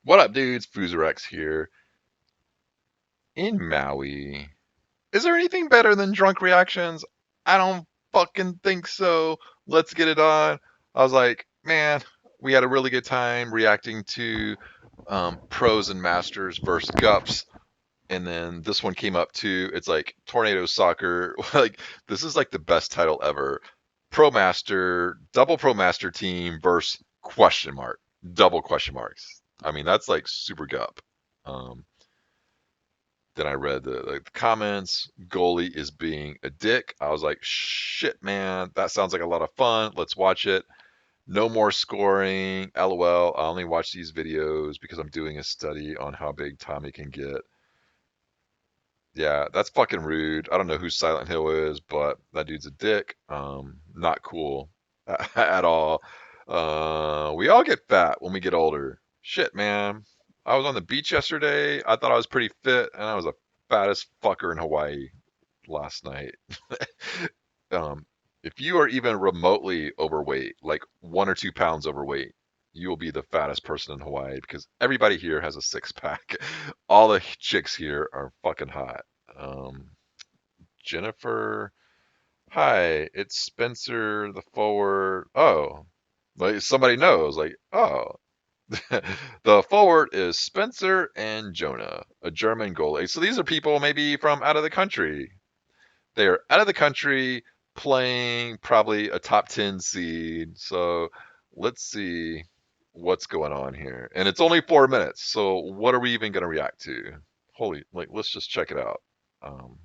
What up, dudes? FooserX here. In Maui, is there anything better than drunk reactions? I don't fucking think so. Let's get it on. I was like, man, we had a really good time reacting to pros and masters versus gups. And then this one came up too. It's like Tornado Soccer. Like, this is like the best title ever. Pro Master, double Pro Master team versus question mark, double question marks. I mean, that's like super gup. Um, then I read the comments. Goalie is being a dick. I was like, shit, man, that sounds like a lot of fun. Let's watch it. No more scoring. LOL. I only watch these videos because I'm doing a study on how big Tommy can get. Yeah, that's fucking rude. I don't know who Silent Hill is, but that dude's a dick. Not cool at all. We all get fat when we get older. Shit, man. I was on the beach yesterday. I thought I was pretty fit, and I was the fattest fucker in Hawaii last night. Um, if you are even remotely overweight, like 1 or 2 pounds overweight, you will be the fattest person in Hawaii because everybody here has a six pack. All the chicks here are fucking hot. Um, Jennifer, hi, it's Spencer, the forward. Oh, like somebody knows. Like, oh, the forward is Spencer and Jonah, a German goalie. So these are people maybe from out of the country. They are out of the country playing probably a top 10 seed. So let's see what's going on here. And it's only 4 minutes. So what are we even going to react to? Holy, like, let's just check it out. Um,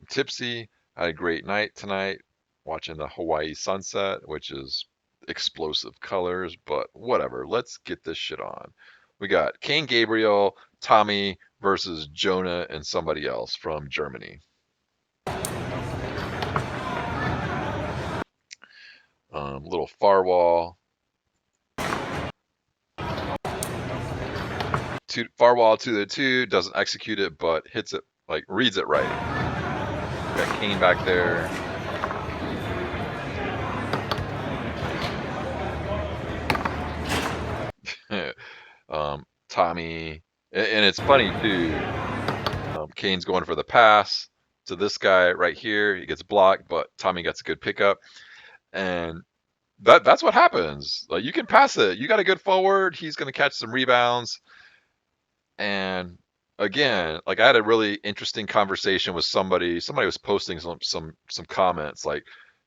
I'm tipsy. I had a great night tonight watching the Hawaii sunset, which is explosive colors, but whatever. Let's get this shit on. We got Kane Gabriel, Tommy versus Jonah and somebody else from Germany. Little Farwall. Farwall to the two, doesn't execute it, but hits it, like, reads it right. Got Kane back there. Tommy, and it's funny too. Kane's going for the pass to this guy right here. He gets blocked, but Tommy gets a good pickup, and that's what happens. Like, you can pass it. You got a good forward. He's going to catch some rebounds. And again, like, I had a really interesting conversation with somebody. Somebody was posting some comments like,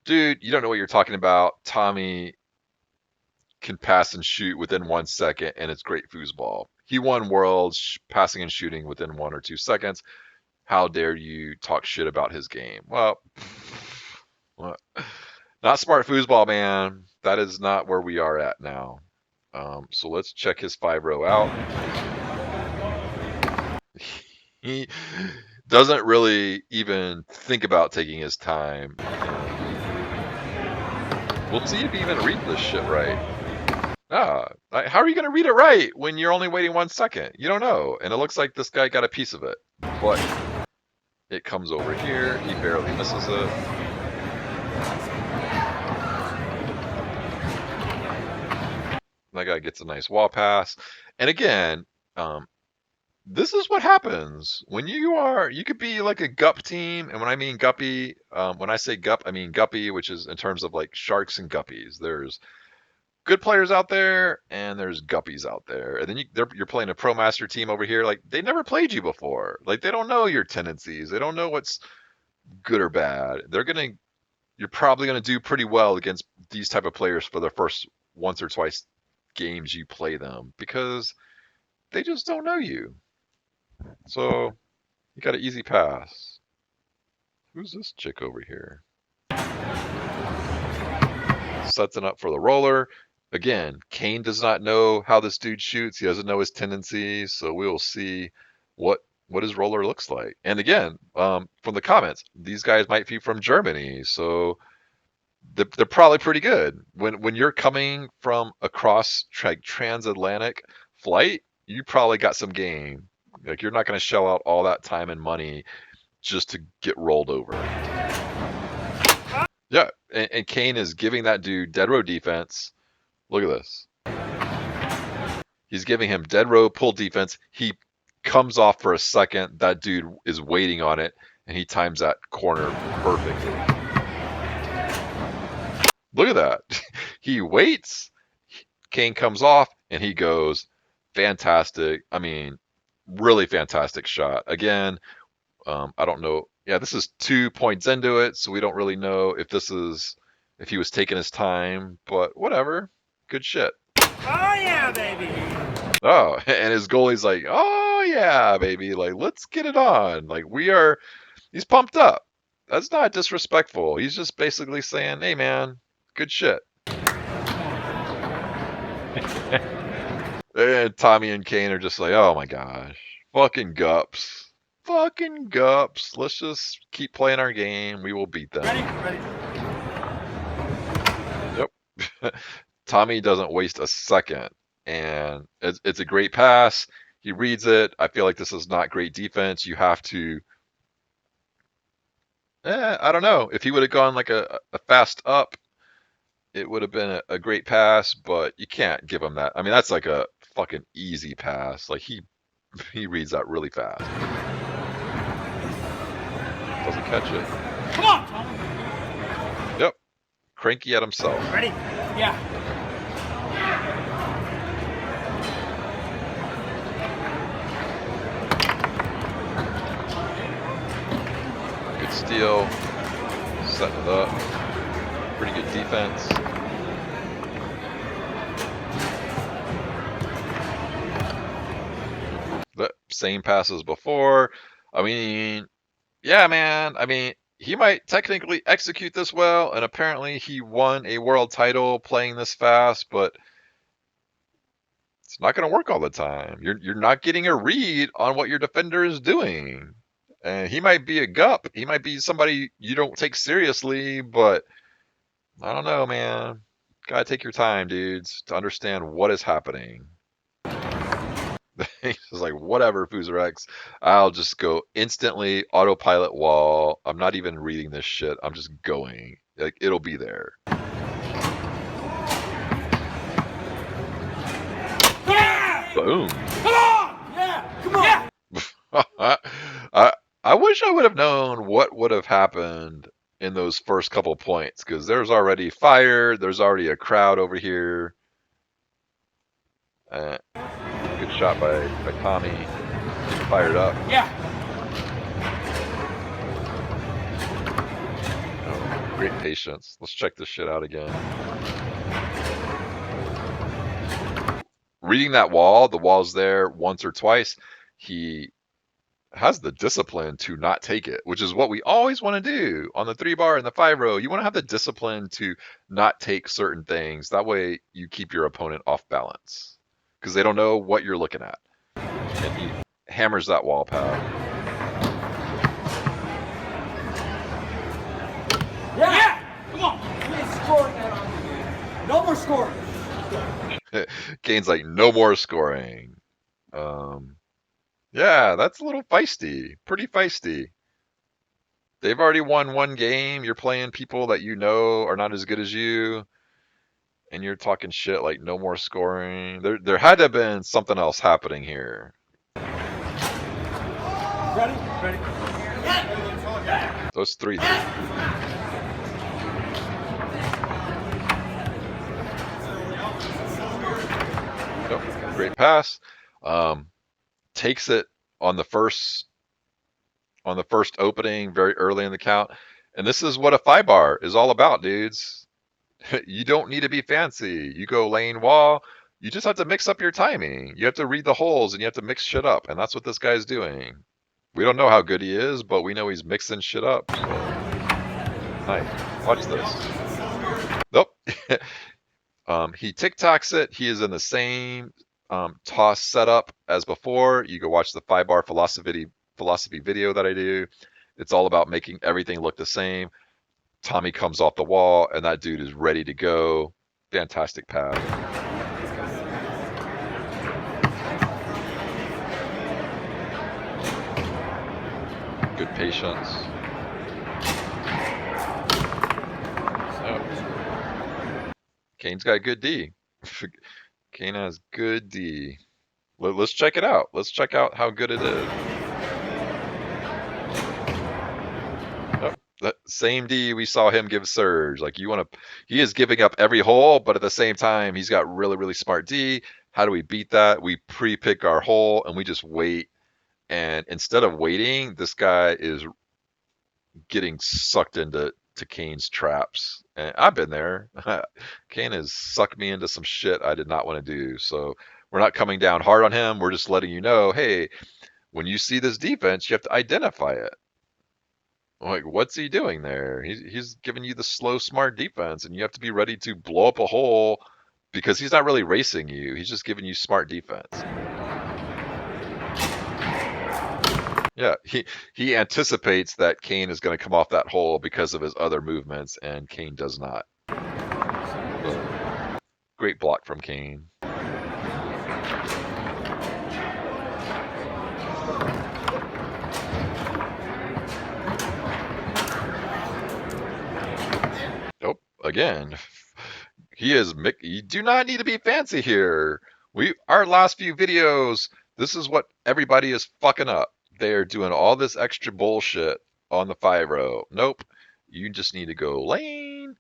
"Dude, you don't know what you're talking about. Tommy can pass and shoot within 1 second, and it's great foosball. He won worlds passing and shooting within 1 or 2 seconds. How dare you talk shit about his game?" Well, not smart foosball, man. That is not where we are at now. So let's check his 5-row out. He doesn't really even think about taking his time. We'll see if he even reads this shit right. How are you going to read it right when you're only waiting 1 second? You don't know. And it looks like this guy got a piece of it. But it comes over here. He barely misses it. That guy gets a nice wall pass. And again, this is what happens when you could be like a gup team. And when I mean guppy, when I say gup, I mean guppy, which is in terms of like sharks and guppies. There's good players out there and there's guppies out there. And then you're playing a pro master team over here. Like, they never played you before. Like, they don't know your tendencies. They don't know what's good or bad. You're probably gonna do pretty well against these type of players for the first once or twice games you play them because they just don't know you. So you got an easy pass. Who's this chick over here? Setting up for the roller. Again, Kane does not know how this dude shoots. He doesn't know his tendencies. So we will see what his roller looks like. And again, from the comments, these guys might be from Germany, so they're probably pretty good. When you're coming from across transatlantic flight, you probably got some game. Like, you're not going to shell out all that time and money just to get rolled over. Yeah, and Kane is giving that dude dead row defense. Look at this. He's giving him dead row pull defense. He comes off for a second. That dude is waiting on it, and he times that corner perfectly. Look at that. He waits. Kane comes off, and he goes. Fantastic. I mean, really fantastic shot. Again, I don't know. Yeah, this is 2 points into it, so we don't really know if he was taking his time, but whatever. Good shit. Oh yeah, baby. Oh, and his goalie's like, oh yeah, baby, like let's get it on. Like he's pumped up. That's not disrespectful. He's just basically saying, hey man, good shit. And Tommy and Kane are just like, oh my gosh, fucking gups. Fucking gups. Let's just keep playing our game. We will beat them. Ready. Yep. Tommy doesn't waste a second. And it's a great pass. He reads it. I feel like this is not great defense. You have to. I don't know. If he would have gone like a fast up, it would have been a great pass, but you can't give him that. I mean, that's like a fucking easy pass. Like he reads that really fast. Doesn't catch it. Come on, Tommy. Yep. Cranky at himself. Ready? Yeah. Good steal. Setting it up. Pretty good defense. The same pass as before. I mean, yeah, man. I mean, he might technically execute this well, and apparently he won a world title playing this fast, but it's not going to work all the time. You're not getting a read on what your defender is doing. And he might be a gup. He might be somebody you don't take seriously, but I don't know, man. Gotta take your time, dudes, to understand what is happening. He's like, whatever, FooserX. I'll just go instantly autopilot wall. I'm not even reading this shit. I'm just going. Like, it'll be there. Yeah! Boom. Come on! Yeah! Come on! Yeah! I wish I would have known what would have happened in those first couple points, because there's already fire. There's already a crowd over here. Good shot by Tommy. Fired up. Yeah. Oh, great patience. Let's check this shit out again. Reading that wall, the wall's there once or twice. He has the discipline to not take it, which is what we always want to do on the 3-bar and the 5-row. You want to have the discipline to not take certain things. That way you keep your opponent off balance, because they don't know what you're looking at. And he hammers that wall pad. Yeah! Come on! Please scoring that on the game. No more scoring. Kane's like, no more scoring. Yeah, that's a little feisty. Pretty feisty. They've already won one game. You're playing people that you know are not as good as you. And you're talking shit like no more scoring. There had to have been something else happening here. Ready? Those 3. Oh, great pass. Takes it on the first opening very early in the count. And this is what a 5-bar is all about, dudes. You don't need to be fancy. You go lane wall. You just have to mix up your timing. You have to read the holes and you have to mix shit up. And that's what this guy's doing. We don't know how good he is, but we know he's mixing shit up. So. Nice. Watch this. Nope. He tic-tacs it. He is in the same toss setup as before. You go watch the 5-bar philosophy video that I do. It's all about making everything look the same. Tommy comes off the wall, and that dude is ready to go. Fantastic pass. Good patience. So, Kane's got good D. Kane has good D. Let's check it out. Let's check out how good it is. Yep. That same D we saw him give Surge. Like you want to, he is giving up every hole, but at the same time, he's got really, really smart D. How do we beat that? We pre-pick our hole and we just wait. And instead of waiting, this guy is getting sucked into Kane's traps. And I've been there. Kane has sucked me into some shit I did not want to do. So we're not coming down hard on him. We're just letting you know, hey, when you see this defense, you have to identify it. Like, what's he doing there? He's giving you the slow, smart defense, and you have to be ready to blow up a hole because he's not really racing you. He's just giving you smart defense. Yeah, he anticipates that Kane is going to come off that hole because of his other movements, and Kane does not. So, great block from Kane. Nope, again. He is you do not need to be fancy here. Our last few videos, this is what everybody is fucking up. They're doing all this extra bullshit on the 5-row. Nope. You just need to go lane.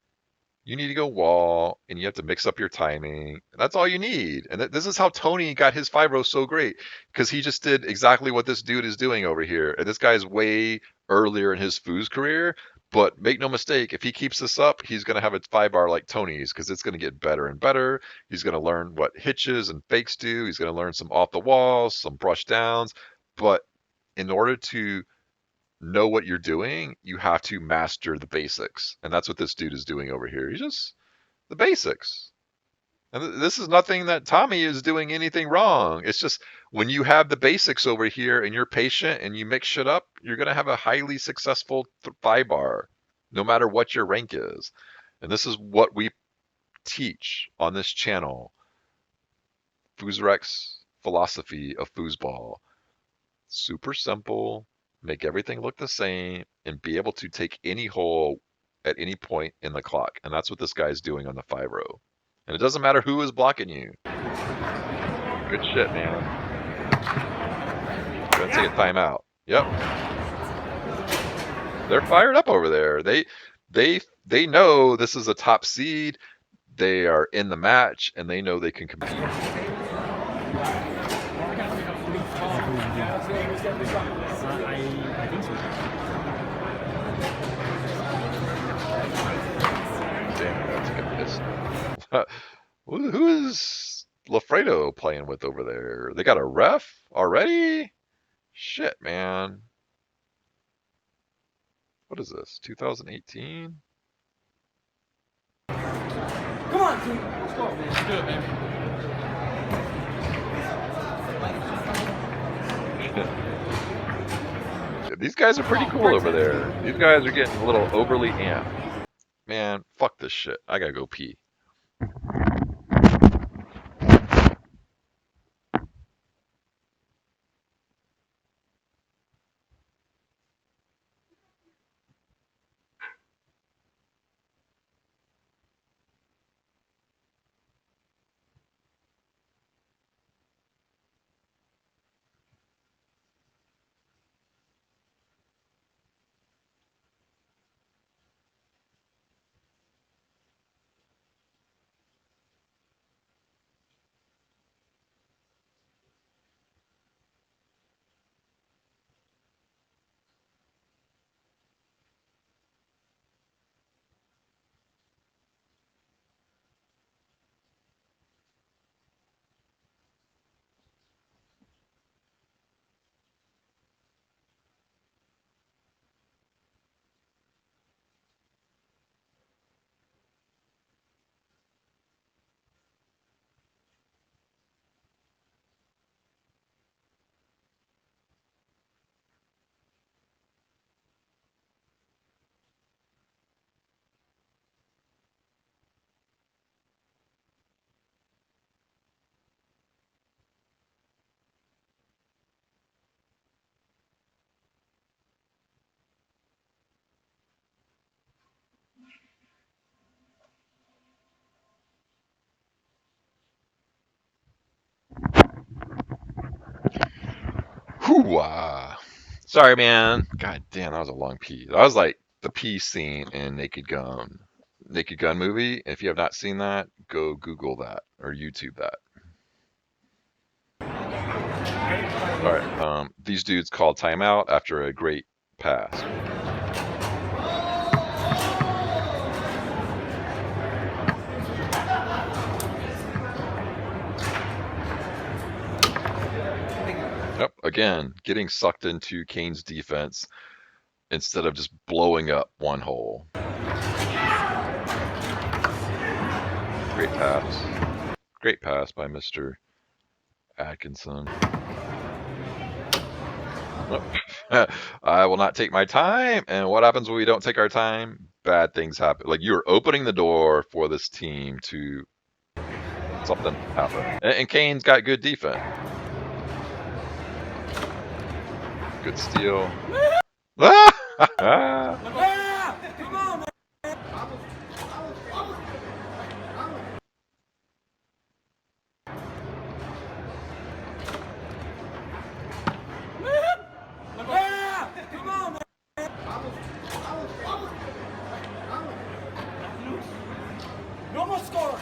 You need to go wall, and you have to mix up your timing. That's all you need. And this is how Tony got his 5-row so great, because he just did exactly what this dude is doing over here. And this guy's way earlier in his foos career, but make no mistake, if he keeps this up, he's going to have a 5-bar like Tony's, because it's going to get better and better. He's going to learn what hitches and fakes do. He's going to learn some off the walls, some brush downs. But in order to know what you're doing, you have to master the basics. And that's what this dude is doing over here. He's just the basics. And this is nothing that Tommy is doing anything wrong. It's just when you have the basics over here and you're patient and you mix shit up, you're going to have a highly successful 5-bar, no matter what your rank is. And this is what we teach on this channel. FooserX philosophy of foosball. Super simple, make everything look the same, and be able to take any hole at any point in the clock. And that's what this guy is doing on the 5-row. And it doesn't matter who is blocking you. Good shit, man. Go ahead and take a timeout. Yep. They're fired up over there. They know this is a top seed. They are in the match, and they know they can compete. I think so. Damn, I took a piss. Who is Lafredo playing with over there? They got a ref already? Shit, man. What is this? 2018? Come on, team. Let's go, man. Let's do it, baby. These guys are pretty cool over there. These guys are getting a little overly amped. Man, fuck this shit. I gotta go pee. Hoo-ah. Sorry, man. God damn, that was a long pee. That was like the pee scene in Naked Gun. Naked Gun movie. If you have not seen that, go Google that or YouTube that. All right. These dudes called timeout after a great pass. Yep. Again, getting sucked into Kane's defense instead of just blowing up one hole. Great pass. Great pass by Mr. Atkinson. I will not take my time. And what happens when we don't take our time? Bad things happen. Like you're opening the door for this team to something happen. And Kane's got good defense. Good steal. Yeah! Come on, man! Yeah! Come on, man! No more scoring!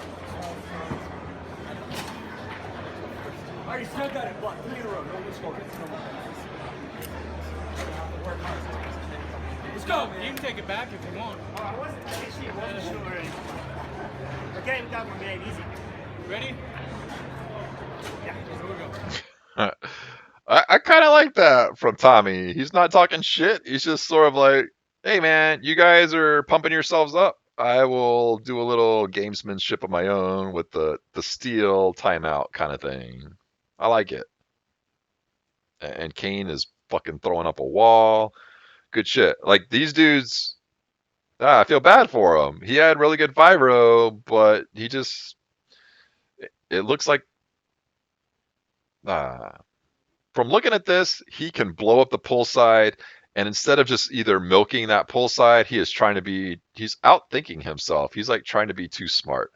I already said that in what? 3 in a row. No more scoring. Let's go, man. You can take it back if you want. Oh, I wasn't sure. Okay, we got one, man. Easy. Ready? Yeah. Here we go. I kind of like that from Tommy. He's not talking shit. He's just sort of like, hey, man, you guys are pumping yourselves up. I will do a little gamesmanship of my own with the steal timeout kind of thing. I like it. And Kane is fucking throwing up a wall. Good shit. Like these dudes, I feel bad for him. He had really good 5-0, but he just, it looks like, from looking at this, he can blow up the pull side. And instead of just either milking that pull side, he's outthinking himself. He's like trying to be too smart.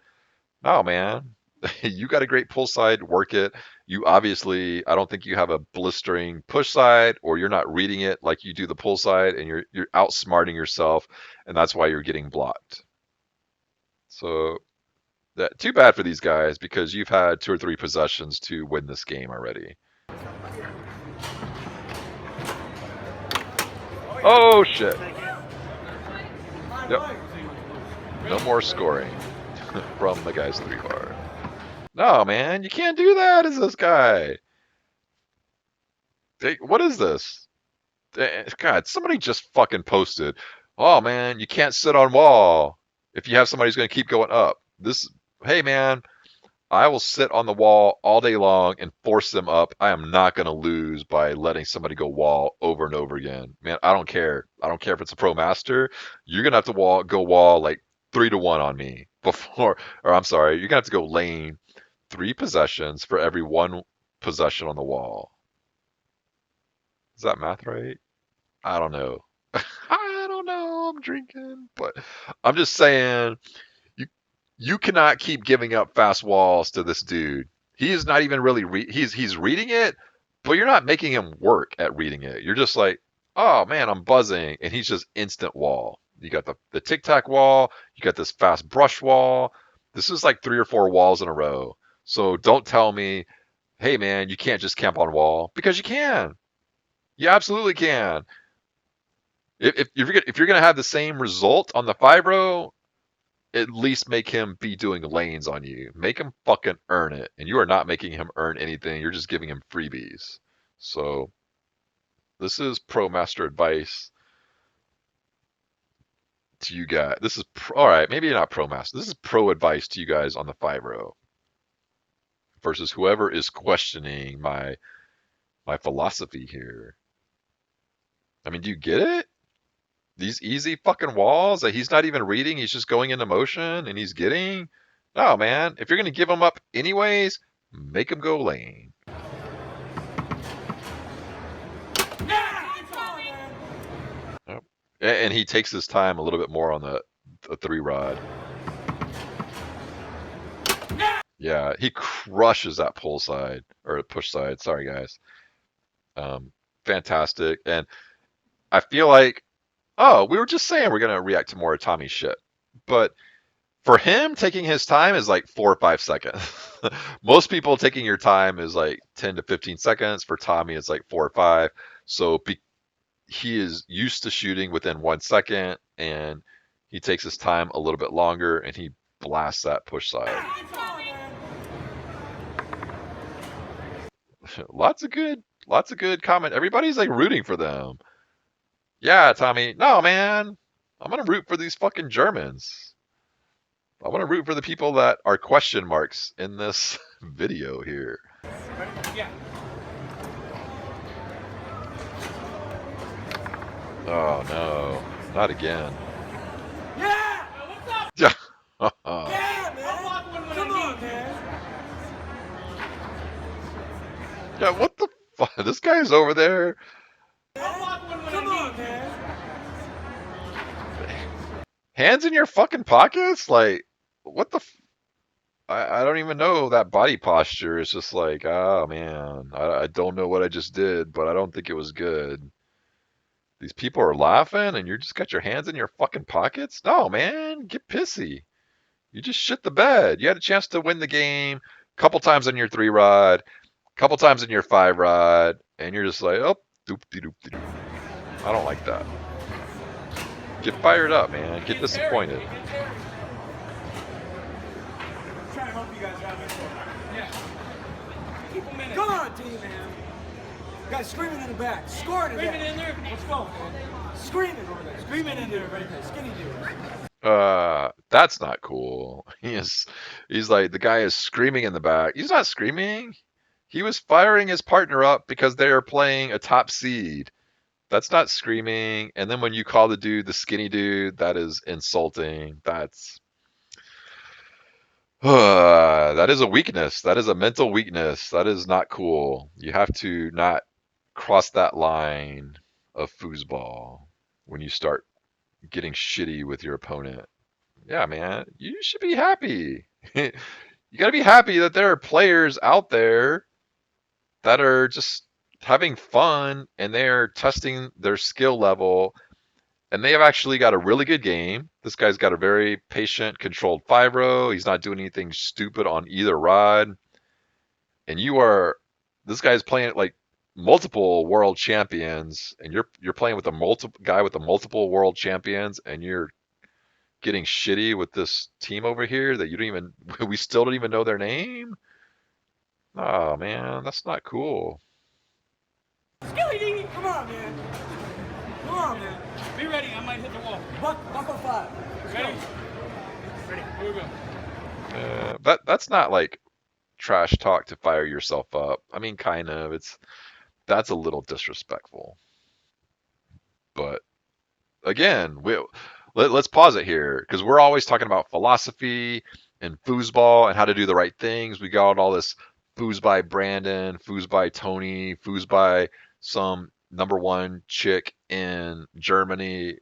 No, man, you got a great pull side, work it. You obviously, I don't think you have a blistering push side, or you're not reading it like you do the pull side, and you're outsmarting yourself, and that's why you're getting blocked. So that too bad for these guys because you've had 2 or 3 possessions to win this game already. Oh shit. Yep. No more scoring from the guy's 3 bar. No, man, you can't do that as this guy. What is this? God, somebody just fucking posted. Oh, man, you can't sit on wall if you have somebody who's going to keep going up. Hey, man, I will sit on the wall all day long and force them up. I am not going to lose by letting somebody go wall over and over again. Man, I don't care. I don't care if it's a pro master. You're going to have to go wall like 3-1 on me before, or I'm sorry, you're going to have to go lane 3 possessions for every 1 possession on the wall. Is that math right? I don't know. I don't know. I'm drinking, but I'm just saying you cannot keep giving up fast walls to this dude. He is not even really he's reading it, but you're not making him work at reading it. You're just like, oh man, I'm buzzing, and he's just instant wall. You got the tic tac wall. You got this fast brush wall. This is like 3 or 4 walls in a row. So don't tell me, hey man, you can't just camp on wall, because you can. You absolutely can. If you're gonna have the same result on the 5-0, at least make him be doing lanes on you. Make him fucking earn it. And you are not making him earn anything. You're just giving him freebies. So this is pro master advice to you guys. This is all right. Maybe not pro master. This is pro advice to you guys on the 5-0 versus whoever is questioning my philosophy here. I mean, do you get it? These easy fucking walls that he's not even reading, he's just going into motion and he's getting. No, man. If you're going to give him up anyways, make him go lane. Yep. And he takes his time a little bit more on the 3-rod. Yeah, he crushes that pull side, or push side. Sorry, guys. fantastic. And I feel like, oh, we were just saying we're gonna react to more of Tommy's shit, but for him taking his time is like 4 or 5 seconds. Most people taking your time is like 10 to 15 seconds. For Tommy, it's like 4 or 5. So he is used to shooting within 1 second, and he takes his time a little bit longer, and he blasts that push side. Lots of good comment. Everybody's like rooting for them. Yeah, Tommy. No, man. I'm gonna root for these fucking Germans. I want to root for the people that are question marks in this video here. Yeah. Oh no, not again. Yeah! What's up? Yeah. Yeah, man! Come on, man! Yeah, what the fuck? This guy's over there. Come on, man! Hands in your fucking pockets? Like, what the I don't even know that body posture. It's just like, oh man, I don't know what I just did, but I don't think it was good. These people are laughing and you just got your hands in your fucking pockets? No, man, get pissy. You just shit the bed. You had a chance to win the game a couple times on your 3 rod, a couple times in your 5 rod, and you're just like, oh, doop-de-doop-de-doop. I don't like that. Get fired up, man. Get disappointed. I'm trying to help you guys out here. Yeah. Keep them in it. Come on, team, man! Guys screaming in the back. Scoring in Screaming there. in there. Let's go, man. Screaming over there. Screaming in there right there. Skinny dude. That's not cool. He's like, the guy is screaming in the back. He's not screaming. He was firing his partner up because they are playing a top seed. That's not screaming. And then when you call the dude the skinny dude, that is insulting. That is a weakness. That is a mental weakness. That is not cool. You have to not cross that line of foosball when you start getting shitty with your opponent. Yeah, man, you should be happy. You got to be happy that there are players out there that are just having fun and they're testing their skill level, and they have actually got a really good game. This guy's got a very patient, controlled 5-row. He's not doing anything stupid on either rod. And this guy's playing like multiple world champions, and you're playing with a multiple guy with a multiple world champions, and you're getting shitty with this team over here that you don't even we still don't even know their name. Oh man, that's not cool. Skilly come on, man. Come on, man. Be ready. I might hit the wall. Buckle 5. Ready? Ready. Here we go. That's not like trash talk to fire yourself up. I mean, kind of. That's a little disrespectful. But again, let's pause it here because we're always talking about philosophy and foosball and how to do the right things. We got all this foos by Brandon, foos by Tony, foos by some #1 chick in Germany.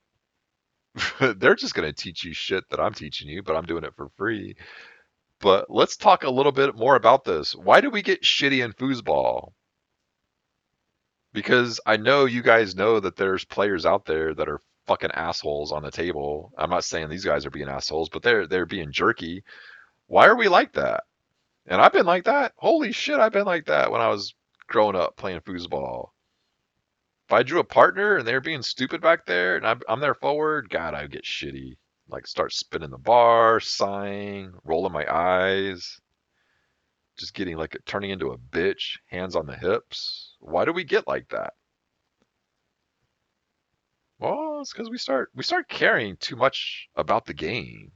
They're just going to teach you shit that I'm teaching you, but I'm doing it for free. But let's talk a little bit more about this. Why do we get shitty in foosball? Because I know you guys know that there's players out there that are fucking assholes on the table. I'm not saying these guys are being assholes, but they're being jerky. Why are we like that? And I've been like that. Holy shit, I've been like that when I was growing up playing foosball. If I drew a partner and they're being stupid back there and I'm their forward, God, I'd get shitty. Like start spinning the bar, sighing, rolling my eyes, just getting like turning into a bitch, hands on the hips. Why do we get like that? Well, it's because we start caring too much about the game.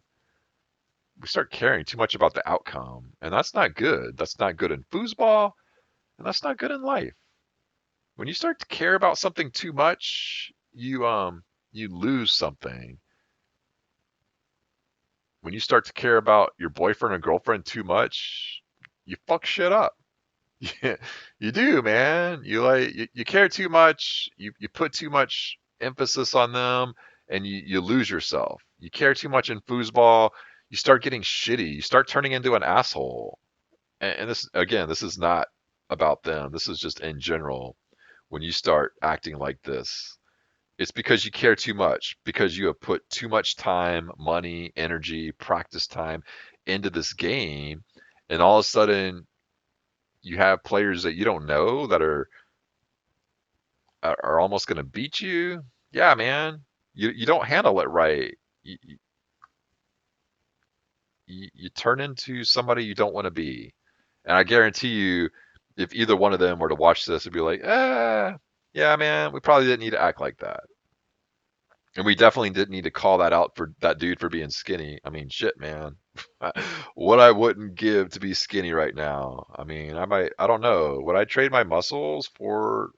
We start caring too much about the outcome, and that's not good. That's not good in foosball, and that's not good in life. When you start to care about something too much, you lose something. When you start to care about your boyfriend or girlfriend too much, you fuck shit up. Yeah, you do, man. You care too much. You put too much emphasis on them, and you lose yourself. You care too much in foosball. You start getting shitty. You start turning into an asshole. And this again, this is not about them. This is just in general. when you start acting like this. It's because you care too much, because you have put too much time, money, energy, practice time into this game, and all of a sudden you have players that you don't know that are almost going to beat you. Yeah, man, you don't handle it right. You turn into somebody you don't want to be. And I guarantee you, if either one of them were to watch this, it'd be like, yeah, man, we probably didn't need to act like that. And we definitely didn't need to call that out for that dude for being skinny. I mean, shit, man. What I wouldn't give to be skinny right now. I mean, I don't know. Would I trade my muscles for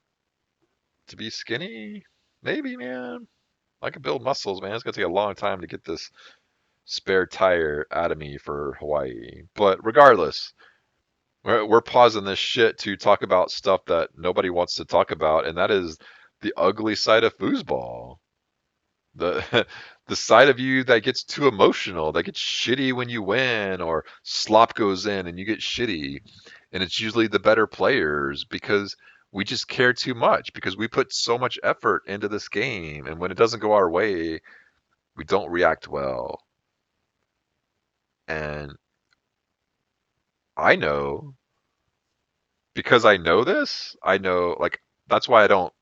to be skinny? Maybe, man. I can build muscles, man. It's gonna take a long time to get this spare tire out of me for Hawaii. But regardless, we're pausing this shit to talk about stuff that nobody wants to talk about, and that is the ugly side of foosball. The the side of you that gets too emotional, that gets shitty when you win, or slop goes in and you get shitty, and it's usually the better players because we just care too much because we put so much effort into this game, and when it doesn't go our way, we don't react well. And I know because I know this, I know like that's why I don't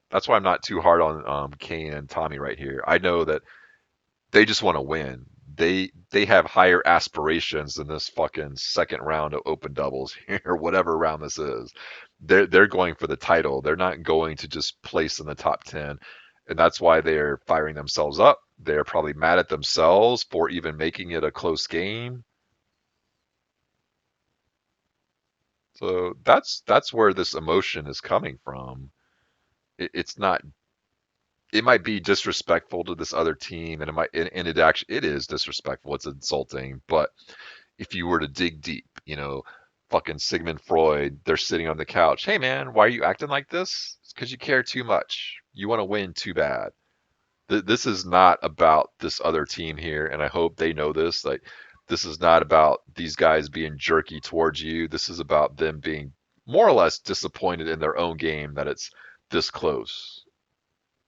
that's why I'm not too hard on Kane and Tommy right here. I know that they just want to win. They have higher aspirations than this fucking second round of open doubles here, whatever round this is. They're going for the title. They're not going to just place in the top 10. And that's why they're firing themselves up. They're probably mad at themselves for even making it a close game. So that's where this emotion is coming from. It's not. It might be disrespectful to this other team, and it actually it is disrespectful. It's insulting. But if you were to dig deep, fucking Sigmund Freud, they're sitting on the couch. Hey man, why are you acting like this? It's because you care too much. You want to win too bad. This is not about this other team here, and I hope they know this. Like, this is not about these guys being jerky towards you. This is about them being more or less disappointed in their own game that it's this close.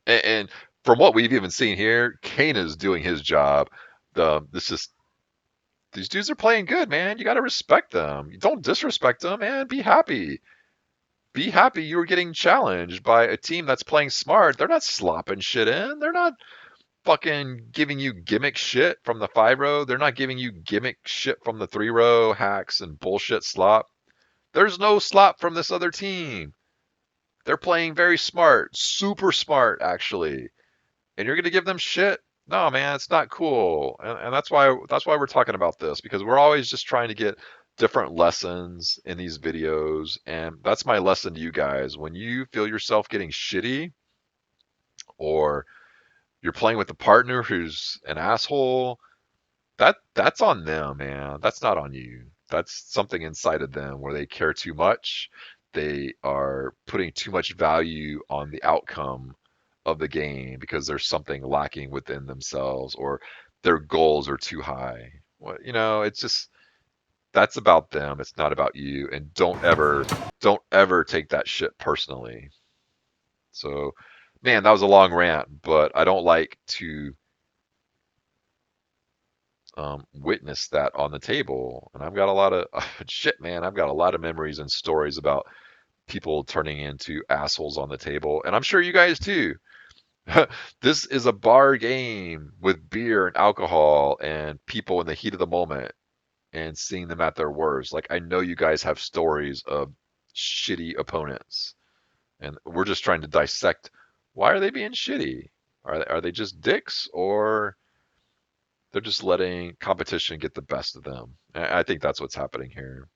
And from what we've even seen here, Kane is doing his job. These dudes are playing good, man. You got to respect them. You don't disrespect them, man. Be happy. Be happy you were getting challenged by a team that's playing smart. They're not slopping shit in. They're not fucking giving you gimmick shit from the 5-row. They're not giving you gimmick shit from the 3-row hacks and bullshit slop. There's no slop from this other team. They're playing very smart, super smart, actually. And you're gonna give them shit? No, man, it's not cool. And that's why we're talking about this, because we're always just trying to get different lessons in these videos. And that's my lesson to you guys. When you feel yourself getting shitty, or you're playing with a partner who's an asshole, that's on them, man. That's not on you. That's something inside of them where they care too much. They are putting too much value on the outcome of the game because there's something lacking within themselves, or their goals are too high. Well, it's just that's about them. It's not about you. And don't ever take that shit personally. So, man, that was a long rant, but I don't like to witness that on the table. And I've got a lot of shit, man. I've got a lot of memories and stories about people turning into assholes on the table, and I'm sure you guys too. This is a bar game with beer and alcohol and people in the heat of the moment and seeing them at their worst. Like, I know you guys have stories of shitty opponents, and we're just trying to dissect why are they being shitty? Are they just dicks, or they're just letting competition get the best of them? I think that's what's happening here.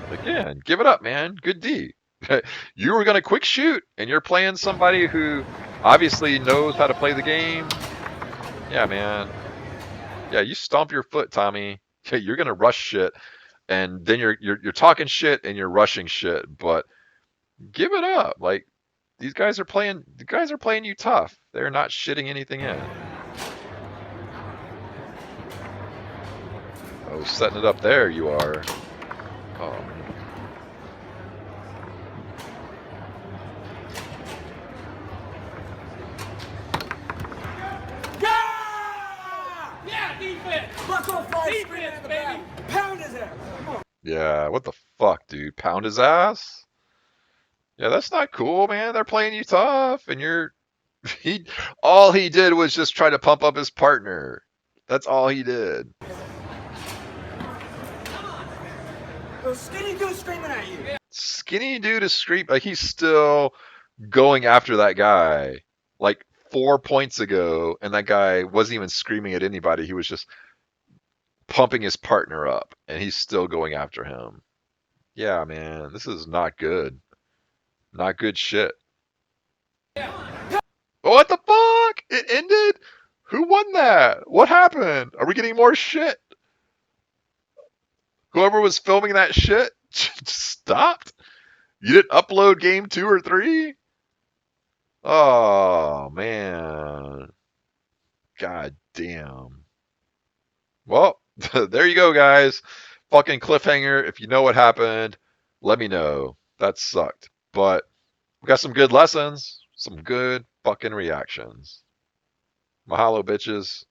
Again, give it up, man. Good D. You were going to quick shoot, and you're playing somebody who obviously knows how to play the game. Yeah, man. Yeah, you stomp your foot, Tommy. You're going to rush shit, and then you're talking shit and you're rushing shit. But give it up. Like, these guys are playing. The guys are playing you tough. They're not shitting anything in. Oh, setting it up there. You are. Oh. Yeah! Yeah, defense. Buckle fight, Defense, screaming in the baby. back. Pound his ass. Come on. Yeah, what the fuck, dude? Pound his ass? Yeah, that's not cool, man. They're playing you tough, and you're he. All he did was just try to pump up his partner. That's all he did. Those skinny dude screaming at you. Skinny dude is screaming like he's still going after that guy. Like 4 points ago, and that guy wasn't even screaming at anybody. He was just pumping his partner up, and he's still going after him. Yeah, man, this is not good. Not good shit. What the fuck? It ended? Who won that? What happened? Are we getting more shit? Whoever was filming that shit just stopped? You didn't upload game 2 or 3? Oh, man. God damn. Well, there you go, guys. Fucking cliffhanger. If you know what happened, let me know. That sucked. But we got some good lessons, some good fucking reactions. Mahalo, bitches.